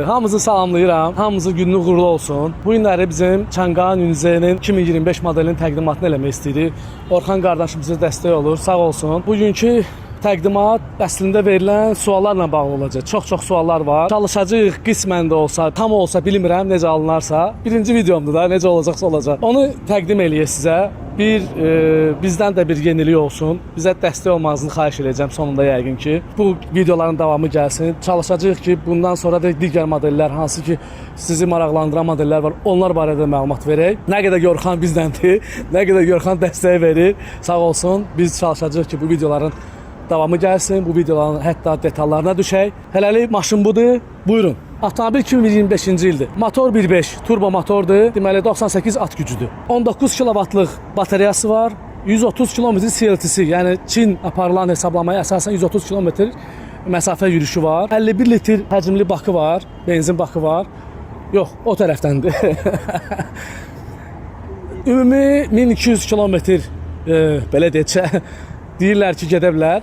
Hamınızı salamlayıram. Hamınızı gününüz uğurlu olsun. Bu günləri bizim Çanqayı Nünzənin 2025 modelinin təqdimatını eləmək istəyirik. Orxan qardaşımıza dəstək olur. Sağ olsun. Bugünkü təqdimat əslində verilən suallarla bağlı olacaq. Çox suallar var. Çalışacağıq qismən də olsa, tam olsa bilmirəm necə alınarsa. Birinci videomdur da necə olacaqsa olacaq. Onu təqdim eləyək sizə. Bizdən də bir yenilik olsun. Bizə dəstək olmanızı xahiş edəcəm sonunda yəqin ki. Bu videoların davamı gəlsin. Çalışacağıq ki, bundan sonra da digər modellər, hansı ki sizi maraqlandıran modellər var, onlar barədə məlumat verək. Nə qədər Orxan bizdəndir, nə qədər Orxan dəstək verir. Sağ olsun. Biz çalışacağıq ki, bu videoların davamı gəlsin, bu videoların hətta detallarına düşək. Hələlik maşın budur. Buyurun. Avtomobil 2025-ci ildir. Motor 1.5 turbo motordur. Deməli 98 at gücüdür. 19 kW-lıq bateriyası var. 130 km CLT-si, yəni Çin aparılan hesablamaya əsasən 130 km məsafə yürüyüşü var. 51 litr həcmli bakı var, benzin bakı var. Yox, o tərəfdəndir. Ümumi 1200 km belə deyək, deyirlər ki, gedə bilər.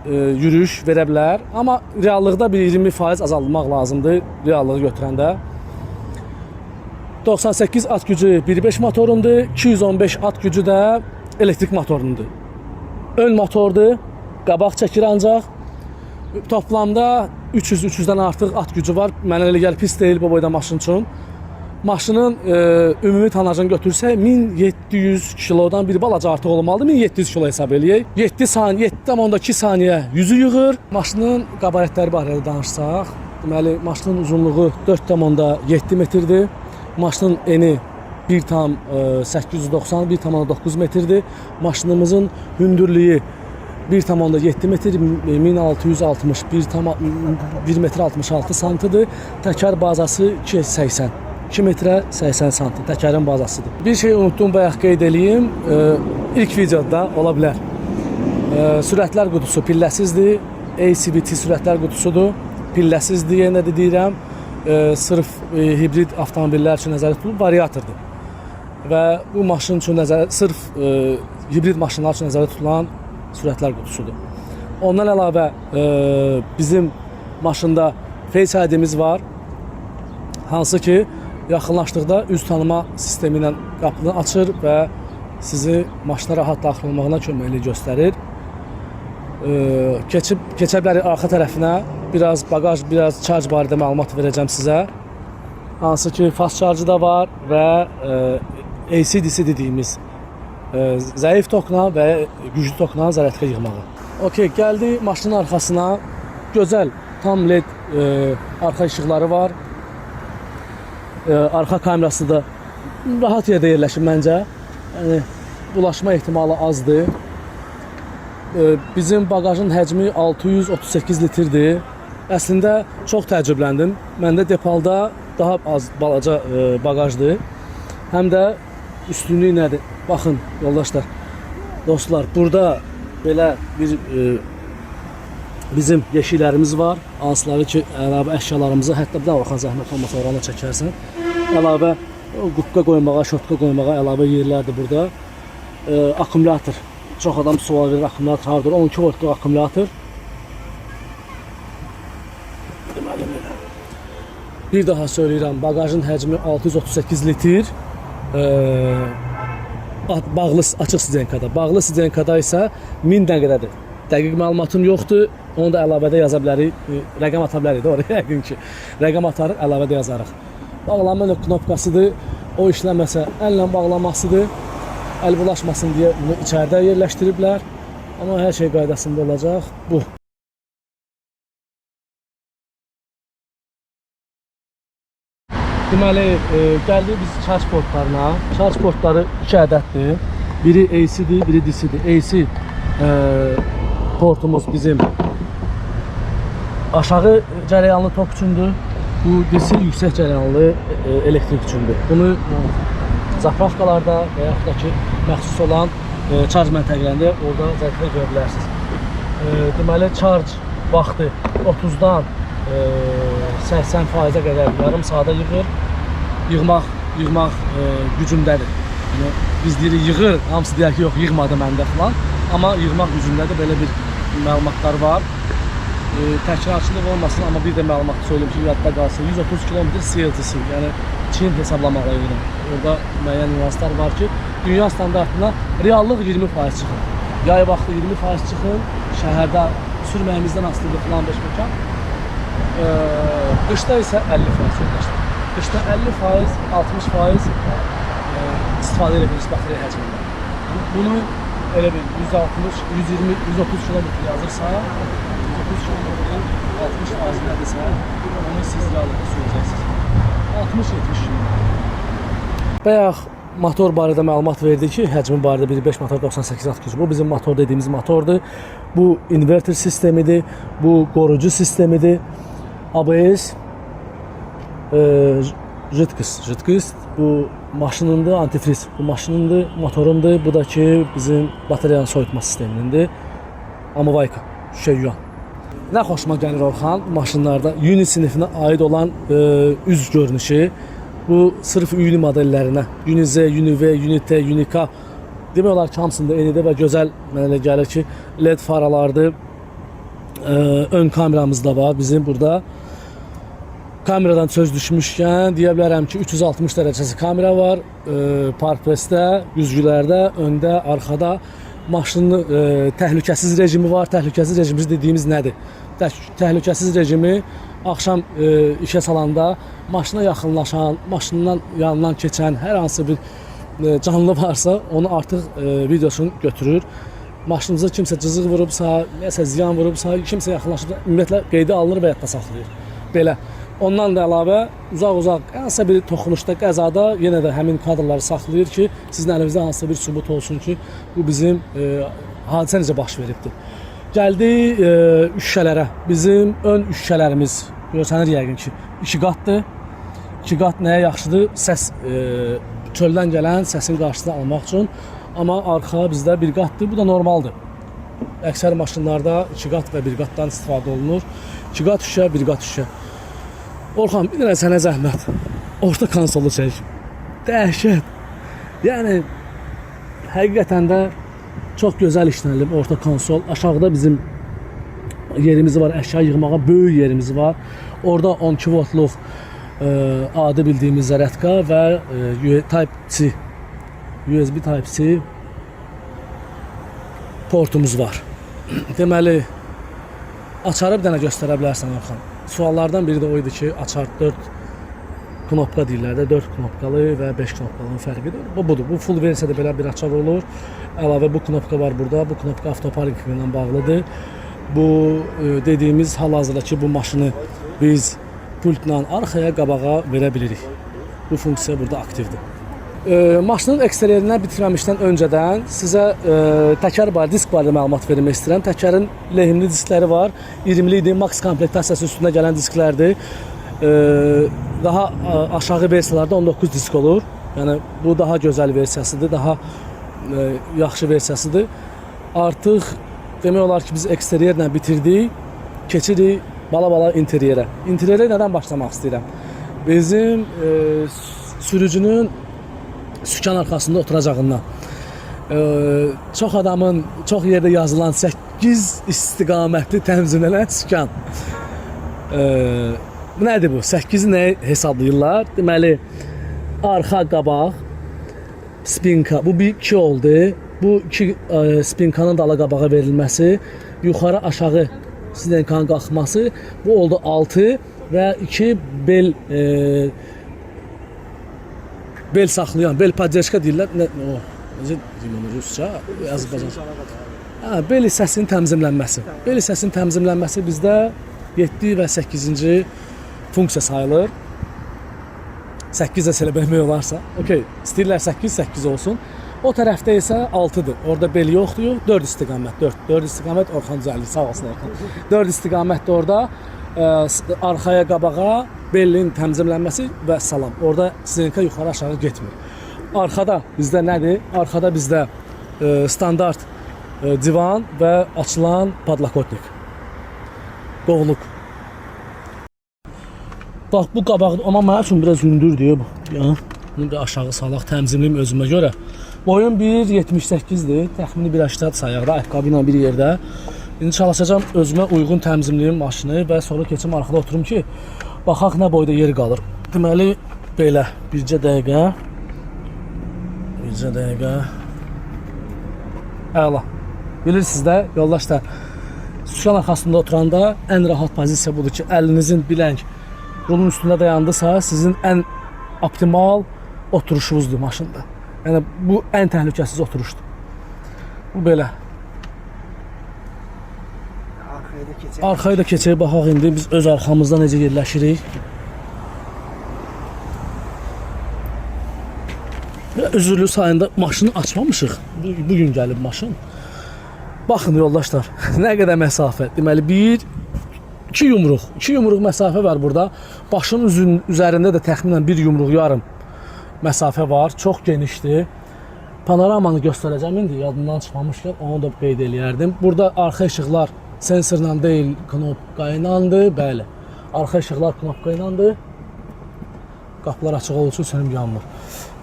Yürüyüş verə bilər. Amma reallıqda bir 20% azalmaq lazımdır reallığı götürəndə. 98 at gücü 1.5 motorundur. 215 at gücü də elektrik motorundur. Ön motordur. Qabaq çəkir ancaq. Toplamda 300-300-dən artıq at gücü var. Mənə elə gəlir pis deyil bu boyda maşın üçün. Maşının ümumi tonajını götürsək 1700 kilodan bir balaca artıq olmalıdır. 1700 kilo hesab eləyək. 7,2 saniyə yüzü yığır. Maşının qabaretləri barədə danışsaq, deməli maşının uzunluğu 4,7 metrdir. Maşının eni 1,890, 1,9 metrdir. Maşınımızın hündürlüyü 1,7 metr, 1660, 1 metr 66 santıdır. Təkər bazası 280. 2 metrə 80 santim təkərin bazasıdır. Bir şey unutdum, bayaq qeyd eləyim. İlk videoda ola bilər. Sürətlər qutusu pilləsizdir. ACBT sürətlər qutusudur. Pilləsizdir, yenə də deyirəm. Sırf hibrid avtomobillər üçün nəzərdə tutulub variatordur. Və bu maşın üçün sırf hibrid maşınlar üçün nəzərdə tutulan sürətlər qutusudur. Ondan əlavə bizim maşında Face ID-miz var. Hansı ki yaxınlaşdıqda üz tanıma sistemi ilə qapını açır və sizi maşına rahat daxil olmağına köməklik göstərir. Keçə bilərik arxa tərəfinə. Biraz bagaj, biraz charge barədə məlumat verəcəm sizə. Hansı ki fast charge da var və AC/DC dediyimiz zəif tokla və güclü tokla zərərətə yığmağı. Okay, gəldi maşının arxasına. Gözəl tam LED arxa işıqları var. Arxa kamerası da rahat yerdə yerləşir məncə. Yəni bulaşma ehtimalı azdır. Bizim bagajın həcmi 638 litrdir. Əslində çox təəccübləndim. Məndə Depalda daha az balaca bagajdır. Həm də üstünlüyü nədir? Baxın yoldaşlar, dostlar, burada belə bir bizim yeşiklərimiz var. Hansıları ki, əlavə əşyalarımızı, hətta bir də Orxan zəhmət olmasa orana çəkərsən. Əlavə qutqa qoymağa, şotka qoymağa əlavə yerlərdir burada. Akkumulyator. Çox adam sual verir, akkumulyator hardır? 12 voltluq akkumulyator. Deməli belə. Bir daha söyləyirəm, bagajın həcmi 638 litr. Bağlı açıq sidenkada. Bağlı sidenkada isə 1000 dəqiqədir. Dəqiq məlumatım yoxdur. Onu da əlavədə yaza bilərik. Rəqəm ata bilərik də oraya yəqin ki. Rəqəm atarıq, əlavədə yazarıq. Bağlanma knopkasıdır. O işləməsə əllə bağlamasıdır. Əl bulaşmasın deyə bunu içəridə yerləşdiriblər. Amma hər şey qaydasında olacaq. Bu. Deməli, gəldik biz charge portlarına. Charge portları 2 ədəddir. Biri AC-dir, biri DC-dir. AC portumuz bizim aşağı cərəyanlı tok üçündür. Bu DC yüksək cərəyanlı elektrik üçündür. Bunu zapravkalarda və yaxud da ki məxsus olan charge məntəqələrində orada zərflə görə bilərsiniz. Deməli, charge vaxtı 30-dan 80%-ə qədər yarım saata yığır. Yığmaq gücündədir. Yəni, biz deyirik yığır, hamısı deyər ki, yox, yığmadı məndə falan. Amma yığmaq gücündədir, belə bir məlumatlar var. təkrarçılıq olmasın, amma bir də məlumat söyləyim ki, yadda qalsın. 130 km CLTC, yəni Çin hesablamaqla edirəm. Orada müəyyən nüanslar var ki, dünya standartına reallıq 20% çıxır. Yay vaxtı 20% çıxır, şəhərdə sürməyimizdən asılıdır filan 5 məkan. Qışda isə 50% yoldaşlar. Qışda 50%, 60% istifadə edilir batarya həcmində. Bunu elə bir 160, 120, 130 km yazırsa, 130 km 60% nədirsə, onu siz reallıqda sürəcəksiniz. 60-70 km. Bayaq motor barədə məlumat verdi ki, həcmi barədə 1.5 motor 98 at gücü. Bu bizim motor dediyimiz motordur. Bu inverter sistemidir, bu qorucu sistemidir. ABS, jidqist, bu maşınındır, antifriz, bu maşınındır, motorundur. Bu da ki, bizim bateriyanın soyutma sistemindir. Amuvayka, şüşə yuyan. Nə xoşuma gəlir Orxan, maşınlarda Uni sinifinə aid olan üz görünüşü. Bu sırf Uni modellərinə, Uni Z, Uni V, Uni T, Uni K demək olar ki, hamısında eynidir və gözəl mənə elə gəlir ki, LED faralardır. Ön kameramız da var bizim burada. Kameradan söz düşmüşkən deyə bilərəm ki, 360 dərəcəsi kamera var. Park-Pressdə, güzgülərdə, öndə, arxada. Maşının təhlükəsiz rejimi var. Təhlükəsiz rejimimiz dediyimiz nədir? Təhlükəsiz rejimi axşam işə salanda maşına yaxınlaşan, maşından yanından keçən hər hansı bir canlı varsa onu artıq videosunu götürür. Maşınınıza kimsə cızıq vurubsa, nəsə ziyan vurubsa, kimsə yaxınlaşıb ümumiyyətlə qeydə alınır və yadda saxlayır. Belə. Ondan da əlavə uzaq-uzaq hansısa bir toxunuşda, qəzada yenə də həmin kadrları saxlayır ki, sizin əlinizdə hansısa bir sübut olsun ki, bu bizim hadisə necə baş veribdir. Gəldi şüşələrə. Bizim ön şüşələrimiz görsənir yəqin ki, 2 qatdır. 2 qat nəyə yaxşıdır? Səs, çöldən gələn səsin qarşısını almaq üçün. Amma arxa bizdə 1 qatdır. Bu da normaldır. Əksər maşınlarda 2 qat və 1 qatdan istifadə olunur. 2 qat şüşə, 1 qat şüşə. Orxan, bir dənə sənə zəhmət. Orta konsolu çək. Dəhşət. Yəni, həqiqətən də çox gözəl işlənilib orta konsol. Aşağıda bizim yerimiz var, əşya yığmağa böyük yerimiz var. Orada 12 voltluq adi bildiyimiz zərətka və Type-C, USB Type-C portumuz var. Deməli, açarı bir dənə göstərə bilərsən Orxan. Suallardan biri də o idi ki, açar 4 knopka deyirlər də, 4 knopkalı və 5 knopkalının fərqidir. Bu budur. Bu full versiyada belə bir açar olur. Əlavə bu knopka var burada. Bu knopka avtopark ilə bağlıdır. Bu dediyimiz hal-hazırda ki, bu maşını biz pultla arxaya, qabağa verə bilirik. Bu funksiya burada aktivdir. Maşının eksteriyerindən bitirməmişdən öncədən sizə təkər barədə, disk barədə məlumat vermək istəyirəm. Təkərin lehimli diskləri var. 20'li idi, max komplektasiyası üstündə gələn disklərdir. Daha aşağı versiyalarda 19 disk olur. Yəni bu daha gözəl versiyasıdır, daha yaxşı versiyasıdır. Artıq demək olar ki, biz eksteriyerlə bitirdik. Keçirik bala-bala interyerə. İnteryerə nədən başlamaq istəyirəm? Bizim sürücünün sükan arxasında oturacağından. Çox adamın, çox yerdə yazılan 8 istiqamətli təmizlənən sükan. Nədir bu? 8-i nə hesablayırlar? Deməli, arxa, qabaq, spinka. Bu bir 2 oldu. Bu 2 spinkanın dala qabağa verilməsi, yuxarı aşağı sidenkanın qalxması. Bu oldu 6 və 2 bel bel saxlayan, bel poddeşka deyirlər. Necə deyim onu rusca, Azərbaycan. Bel hissəsinin təmizlənməsi. Bel hissəsinin təmizlənməsi bizdə 7 və 8-ci funksiya sayılır. 8 də elə bilmək olarsa. Okay, istəyirlər 8 olsun. O tərəfdə isə 6-dır. Orada bel yoxdur, 4 istiqamət. 4 istiqamət Orxan düzəldir, sağ olsun Orxan. 4 istiqamətdə orada arxaya, qabağa belin təmizlənməsi və salam. Orada sizinka yuxarı aşağı getmir. Arxada bizdə nədir? Arxada bizdə standart divan və açılan padlakotnik. Qovluq. Bax bu qabaq, amma mənim üçün biraz hündür deyə bu. Bunu bir aşağı salaq, təmizliyim özümə görə. Boyum 1.78-dir, təxmini 1.80 sayaqda, ayaqqabı ilə bir yerdə. İndi çalışacağam özümə uyğun təmizləyim maşını və sonra keçim arxada oturum ki, baxaq nə boyda yer qalır. Deməli belə bircə dəqiqə. Əla. Bilirsiniz də, yoldaşlar, sükan arxasında oturanda ən rahat pozisiya budur ki, əlinizin biləng rulun üstündə dayandısa, sizin ən optimal oturuşunuzdur maşında. Yəni bu ən təhlükəsiz oturuşdur. Bu belə. Arxaya da keçək, baxaq indi biz öz arxamızda necə yerləşirik. Üzürlü sayında maşını açmamışıq. Bugün gəlib maşın. Baxın yoldaşlar, nə qədər məsafə. Deməli 2 yumruq məsafə var burada. Başın üzərində də təxminən 1 yumruq yarım məsafə var. Çox genişdir. Panoramanı göstərəcəm indi, yadımdan çıxmamışkən onu da qeyd eləyərdim. Burada arxa işıqlar sensorla deyil, knopka ilandır. Bəli, arxa işıqlar knopka ilandır. Qapılar açıq olduğu üçün sönüm yanmır.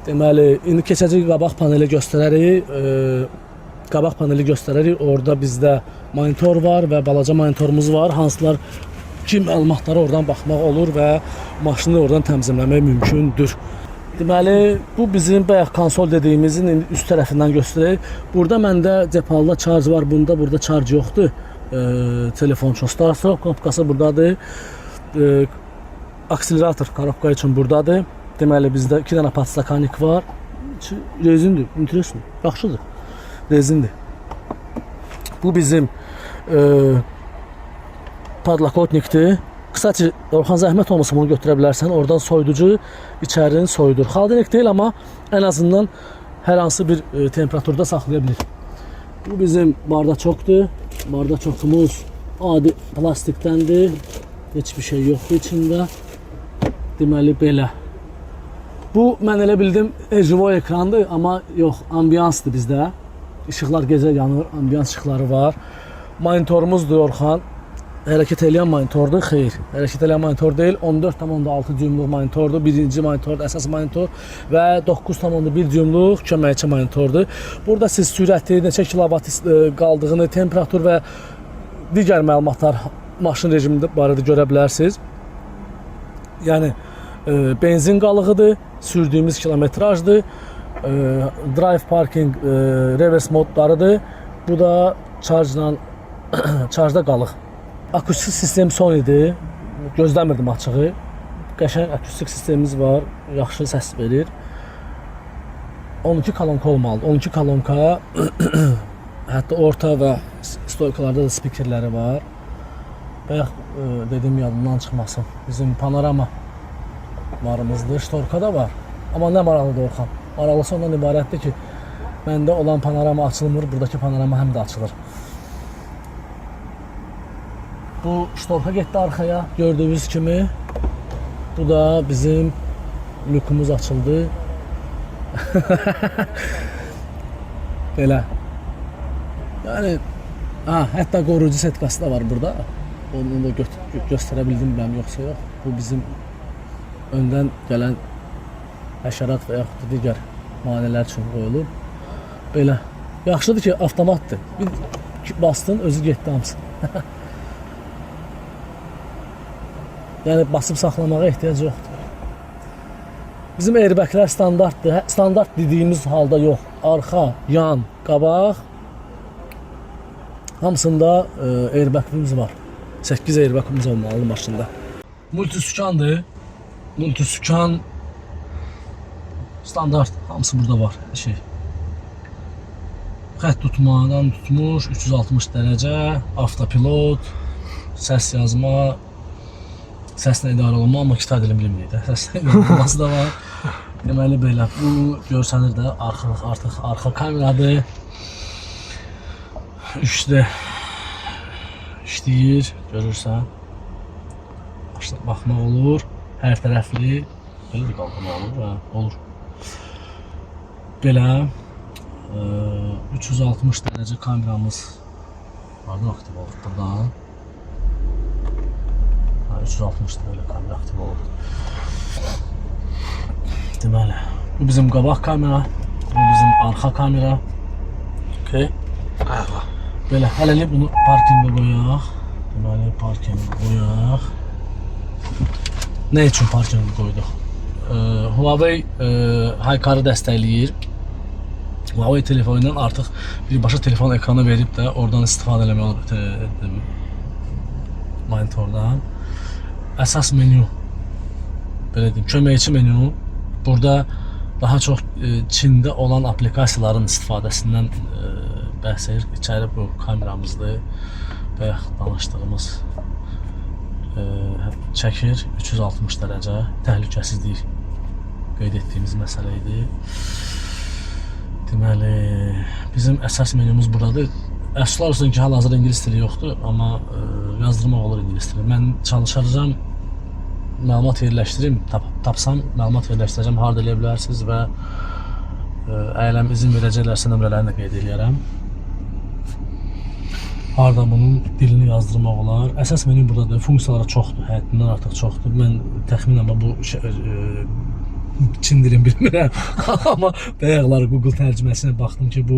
Deməli, indi keçəcək qabaq paneli göstərərik. Qabaq paneli göstərərik. Orada bizdə monitor var və balaca monitorumuz var. Hansılar ki məlumatlara oradan baxmaq olur və maşını oradan təmizləmək mümkündür. Deməli, bu bizim bayaq konsol dediyimizin üst tərəfindən göstərək. Burada məndə cepalıda charge var, bunda burada charge yoxdur. Telefon üçün start stop knopkası buradadır. Akselerator korobka üçün buradadır. Deməli, bizdə 2 dənə podstakanik var. Rezindir, interesdir, yaxşıdır. Rezindir. Bu bizim padlakotnikdir. Qısaca, Orxan zəhmət olmasa bunu götürə bilərsən. Oradan soyuducu içərini soyudur. Xaldinik deyil, amma ən azından hər hansı bir temperaturda saxlaya bilir. Bu bizim bardaçokdur. Bardaçokumuz adi plastikdəndir. Heç bir şey yoxdur içində. Deməli, belə. Bu, mən elə bildim, живой ekrandır, amma yox, ambiyansdır bizdə. İşıqlar gecə yanır, ambiyans işıqları var. Monitorumuzdur Orxan. Hərəkət eləyən monitordur, xeyr. Hərəkət eləyən monitor deyil, 14,6 düymlük monitordur. Birinci monitordur, əsas monitor və 9,1 düymlük köməkçi monitordur. Burada siz sürəti, neçə kilovat qaldığını, temperatur və digər məlumatlar maşın rejimində barədə görə bilərsiniz. Yəni, benzin qalığıdır, sürdüyümüz kilometrajdır, drive parking, reverse modlarıdır. Bu da charge-da qalıq. Akustik sistem Sony'dir. Gözləmirdim açığı. Qəşəng akustik sistemimiz var. Yaxşı səs verir. 12 kolonka olmalıdır. 12 kolonka. Hətta orta və stoykalarda da spikerləri var. Bayaq dediyim yadımdan çıxmasın. Bizim panorama varımızdır. Ştorka da var. Amma nə maraqlıdır Orxan? Maraqlısı ondan ibarətdir ki, məndə olan panorama açılmır. Buradakı panorama həm də açılır. Bu ştorka getdi arxaya, gördüyünüz kimi. Bu da bizim lükumuz açıldı. Belə. Yəni, hətta qoruyucu setkası da var burada. Onu da göstərə bildim mən, yoxsa yox. Bu bizim öndən gələn həşərat və yaxud da digər maneələr üçün qoyulub. Belə. Yaxşıdır ki, avtomatdır. Bir bastın, özü getdi hamısı. Yəni basıb saxlamağa ehtiyac yoxdur. Bizim airbaglər standartdır. Standart dediyimiz halda yox. Arxa, yan, qabaq hamısında airbagimiz var. 8 airbagimiz olmalı maşında. Multisükandır. Multisükan standart. Hamısı burada var. Xətt tutmadan tutmuş, 360 dərəcə, avtopilot, səs yazma, səslə idarə olunma, amma iki dilim bilməyir. Səslə idarə olunması da var. Deməli belə, bu görsənir də artıq arxa kameradır. 3D işləyir, görürsən. Baxmaq olur, hər tərəfli. Belə də qalxmaq olur, olur. Belə 360 dərəcə kameramız vardı, aktiv olur buradan. 360 böyle kamera aktif oldu. Deməli, bu bizim qabaq kamera, bu bizim arxa kamera. Okay. Belə hələlik bunu parkinqə qoyaq. Deməli parkinqə qoyaq. Nə üçün parkinqə qoyduq? Huawei HiCar-ı dəstəkləyir. Huawei telefonundan artıq birbaşa telefon ekranı verib də oradan istifadə eləmək olur monitordan. Əsas menü, belə deyim, köməkçi menü. Burada daha çox Çində olan aplikasiyaların istifadəsindən bəhs edir. İçəri bu kameramızdır. Bayaq danışdığımız çəkir 360 dərəcə təhlükəsizlik qeyd etdiyimiz məsələ idi. Deməli, bizim əsas menümüz buradadır. Əfsuslar olsun ki, hal-hazırda ingilis dili yoxdur, amma yazdırmaq olur ingilis dili. Mən çalışacağam, məlumat yerləşdirim, tapsam məlumat yerləşdirəcəm, harda eləyə bilərsiniz və əgər izin verəcəklərsə nömrələrini də qeyd edərəm. Harda bunun dilini yazdırmaq olar. Əsas menü buradadır, funksiyaları çoxdur, həddindən artıq çoxdur. Mən təxminən bu Çin dilini bilmirəm, amma bayaqlar Google tərcüməsinə baxdım ki, bu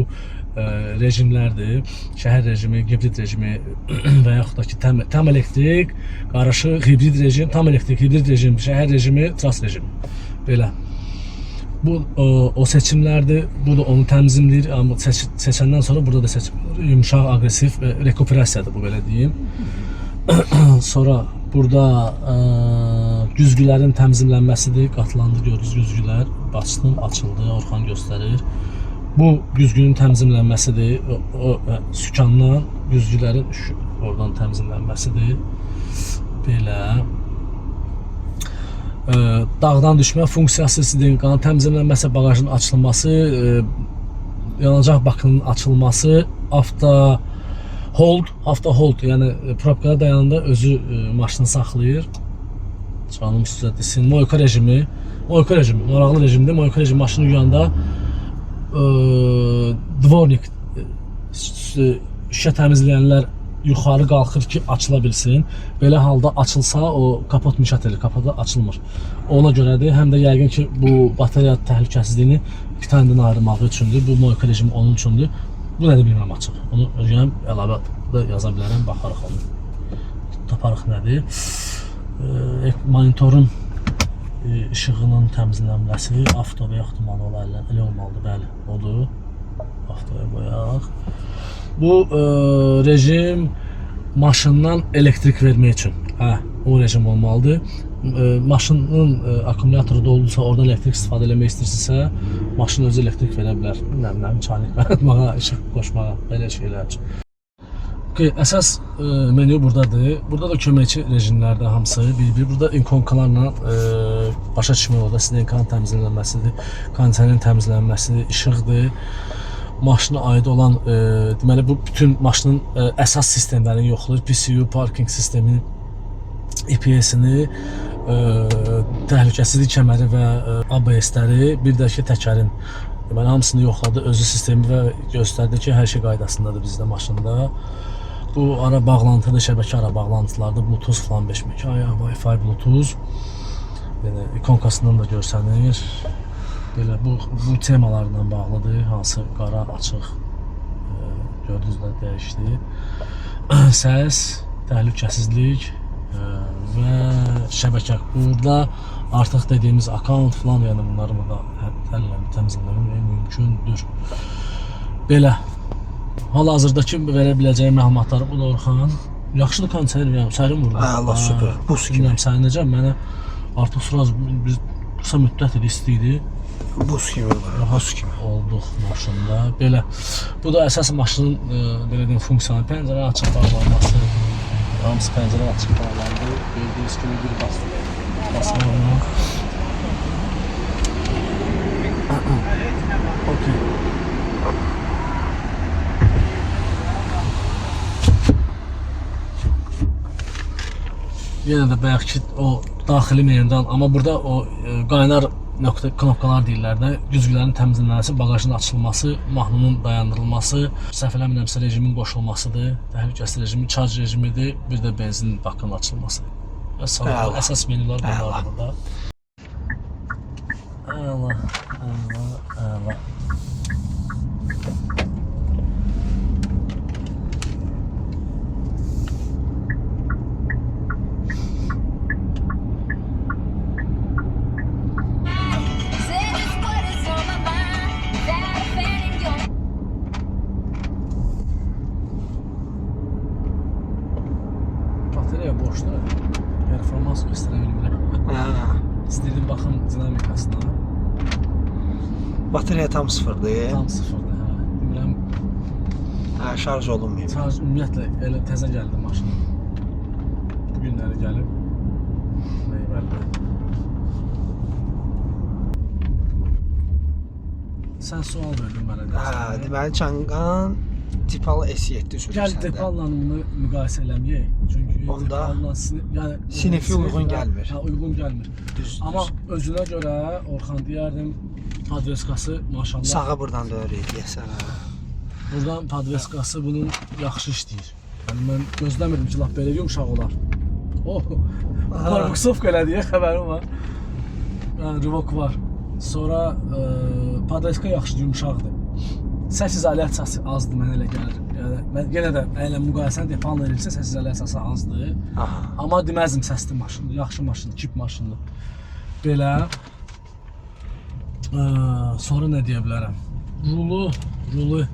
rejimlərdir. Şəhər rejimi, hibrid rejimi və yaxud da ki, tam elektrik, qarışıq, hibrid rejim, tam elektrik, hibrid rejim, şəhər rejimi, tras rejimi. Belə. Bu o seçimlərdir, bu da onu təmizləyir, amma seçəndən sonra burada da seçimlər, yumşaq, aqressiv rekuperasiyadır bu, belə deyim. Sonra burada güzgülərin təmizlənməsidir, qatlandı, görürüz güzgülər, açdım, açıldı, Orxan göstərir. Bu güzgünün təmizlənməsidir, sükandan güzgülərin oradan təmizlənməsidir. Belə. Dağdan düşmə funksiyası, qanun təmizlənməsi, bagajın açılması, yanacaq bakının açılması, avto hold, yəni probkada dayananda özü maşını saxlayır. Canım sizə desin, Moyka rejimi, maraqlı rejimdir. Moyka rejimi maşını yuyanda dvornik, şüşə təmizləyənlər yuxarı qalxır ki, açıla bilsin. Belə halda açılsa, o kapot müşat edir, kapotu açılmır. Ona görədir, həm də yəqin ki, bu bateriya təhlükəsizliyini iki tanədən ayırmağı üçündür. Bu Moyka rejimi onun üçündür. Bu nədir bilməm açıq. Onu öyrənəm, əlavə da yaza bilərəm, baxarıq onu. Taparıq nədir? Monitorun işığının təmizlənməsi, avto və yaxud manual elə olmalıdır, bəli, odur. Avtoya qoyaq. Bu rejim maşından elektrik vermək üçün. O rejim olmalıdır. Maşının akkumulatoru doldusa, oradan elektrik istifadə eləmək istəyirsinizsə, maşın özü elektrik verə bilər. Bilməm, çaynik yaratmağa, işıq qoşmağa, belə şeylər üçün. Əsas menü buradadır. Burada da köməkçi rejimlərdə hamısı bir-bir. Burada ikonkalarla başa düşmək olur da, sizin ekranın təmizlənməsidir, kondisionerin təmizlənməsidir, işıqdır. Maşına aid olan, deməli bu bütün maşının əsas sistemlərini yoxlayır. PCU, parking sistemini, EPS-ini, təhlükəsizlik kəməri və ABS-ləri, bir də ki, təkərin. Deməli hamısını yoxladı, özü sistemi və göstərdi ki, hər şey qaydasındadır bizdə maşında. Bu ara bağlantıdır, şəbəkə ara bağlantılardır, Bluetooth falan 5.2, Wi-Fi, Bluetooth. Yəni, ikonkasından da görsənir. Belə, bu temalarla bağlıdır, hansı qara, açıq, gördünüz də dəyişdi. Səs, təhlükəsizlik və şəbəkə. Burada artıq dediyimiz account falan, yəni bunları burada təmizləmək mümkündür. Belə. Hal-hazırdakı verə biləcəyi məlumatları bu da Orxan. Yaxşıdır kondisioner, sərin vurdu. Allah süper, buz kimi. Bilməm, sərin necə? Mənə artıq biraz biz qısa müddət istəyirdi. Buz kimi olur, buz kimi. Olduq maşında. Belə. Bu da əsas maşının belə deyim funksiyanı. Pəncərə açıq bağlanması. Hamısı pəncərə açıq bağlandı. Gördüyünüz kimi bir basmaqla. Okey. Yenə də bayaq ki, o daxili menyudan, amma burada o qaynar knopkalar deyirlər də, güzgülərin təmizlənməsi, bagajın açılması, mahnının dayandırılması, səhv eləmirəmsə rejimin qoşulmasıdır, təhlükəsizlik rejimi, charge rejimidir, bir də benzin bakının açılması. Əsas menülər bunlardır burada. Əla. İstəyirdim baxım dinamikasına. Bateriya tam sıfırdır. Tam sıfırdır, hə. Demirəm, Şarj olunmayıb. şarj ümumiyyətlə elə təzə gəldi maşın. Bu günləri gəlib. Nəyi bəlli. Sən sual verdin mənə. Deməli Çanqan Tipalı S7 sürür Gəl səndə. Depal'la bunu müqayisə eləməyək. Çünki Onda Depal'la yəni Sinefi uyğun gəlmir. Hə, uyğun gəlmir. Düz. Amma özünə görə Orxan deyərdim padveskası maşallah. Sağa buradan döyürük deyəsən. Buradan padveskası bunun yaxşı işləyir. Yəni mən gözləmirdim ki, lap belə yumşaq olar. Oh. Parbuksovka elədiyə xəbərim var. Yəni rivok var. Sonra padveska yaxşı yumşaqdır. Səs izolyasiyası azdır, mənə elə gəlir. Yəni mən yenə də elə müqayisəni Depal'la eləyirsə səs izolyasiyası azdır. Amma deməzdim səsli maşındır, yaxşı maşındır, kip maşındır. Belə. Sonra nə deyə bilərəm? Rulu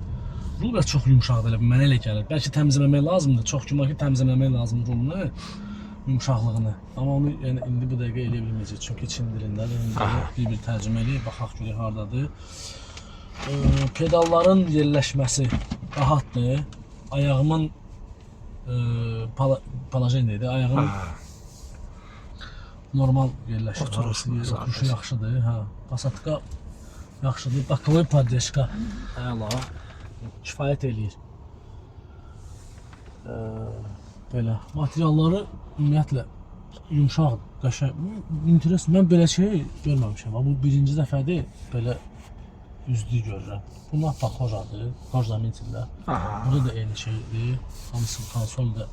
biraz çox yumşaqdır elə, mənə elə gəlir. Bəlkə təmizləmək lazımdır, çox güman ki təmizləmək lazımdır rulunu, yumşaqlığını. Amma onu yəni indi bu dəqiqə eləyə bilməyəcək, çünki Çin dilindədir. Bir tərcümə eləyib, baxaq görək hardadır. Pedalların yerləşməsi rahatdır. Ayağımın palajendədir. Ayağım normal yerləşir. Oturuşu yaxşıdır. Hə, Passatka yaxşıdır. Bakılı padveska əla. Kifayət eləyir. Belə materialları ümumiyyətlə yumşaqdır, qəşəng. İnteres, mən belə şey görməmişəm. Bu birinci dəfədir belə üzdü görürəm. Bunlar da xocadır, xocamintillər. Burada da eyni şeydir. Hamısı konsol da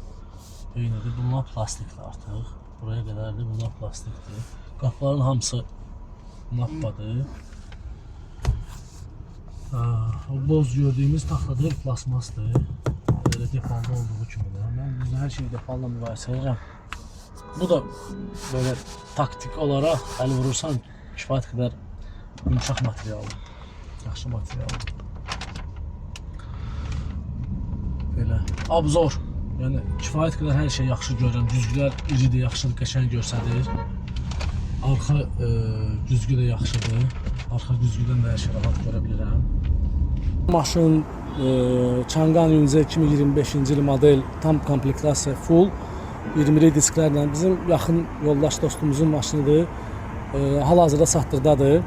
eynidir. Bunlar plastikdir artıq. Buraya qədərdir, bunlar plastikdir. Qapıların hamısı nappadır. O boz gördüyümüz taxtadır, plasmasdır. Elə Depal'da olduğu kimi də. Mən düzdür, hər şeyi Depal'la müqayisə edirəm. Bu da böyle taktik olaraq əl vurursan kifayət qədər yumşaq materialdır. Yaxşı material. Belə. Abzor. Yəni kifayət qədər hər şey yaxşı görürəm. Güzgülər iridir, yaxşıdır, qəşəng göstərir. Arxa güzgü də yaxşıdır. Arxa güzgüdən də hər şey rahat görə bilirəm. Maşın Çangan Yunze 2025-ci il model tam komplektasiya full 20 disklərlə bizim yaxın yoldaş dostumuzun maşınıdır. Hal-hazırda satdırdadır.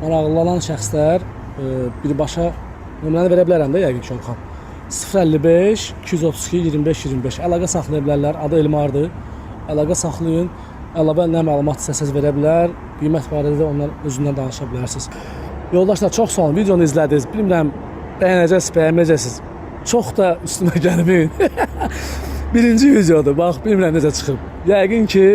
Maraqlı olan şəxslər birbaşa nömrəni verə bilərəm də yəqin ki, Orxan. 055 232 25 25 əlaqə saxlaya bilərlər. Adı Elmardır. Əlaqə saxlayın. Əlavə nə məlumat istəsəz verə bilər. Qiymət barədə də onlar özündən danışa bilərsiniz. Yoldaşlar, çox sağ olun. Videonu izlədiniz. Bilmirəm, bəyənəcəksiniz, bəyənməyəcəksiniz. Çox da üstümə gəlməyin. Birinci videodur. Bax, bilmirəm necə çıxıb. Yəqin ki,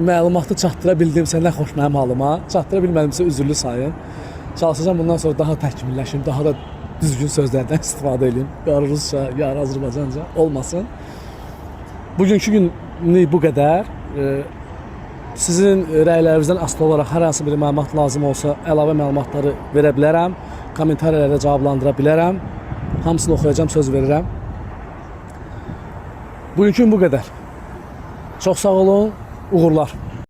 məlumatı çatdıra bildimsə nə xoş mənim halıma. Çatdıra bilmədimsə üzürlü sayın. Çalışacağım bundan sonra daha təkmilləşim, daha da düzgün sözlərdən istifadə edeyim. Ya Rusca, ya Azərbaycanca olmasın. Bugünkü günlük bu qədər. Sizin rəylərinizdən asılı olaraq hər hansı bir məlumat lazım olsa əlavə məlumatları verə bilərəm. Kommentariyalarda cavablandıra bilərəm. Hamısını oxuyacağım, söz verirəm. Bugünkü gün bu qədər. Çox sağ olun, uğurlar.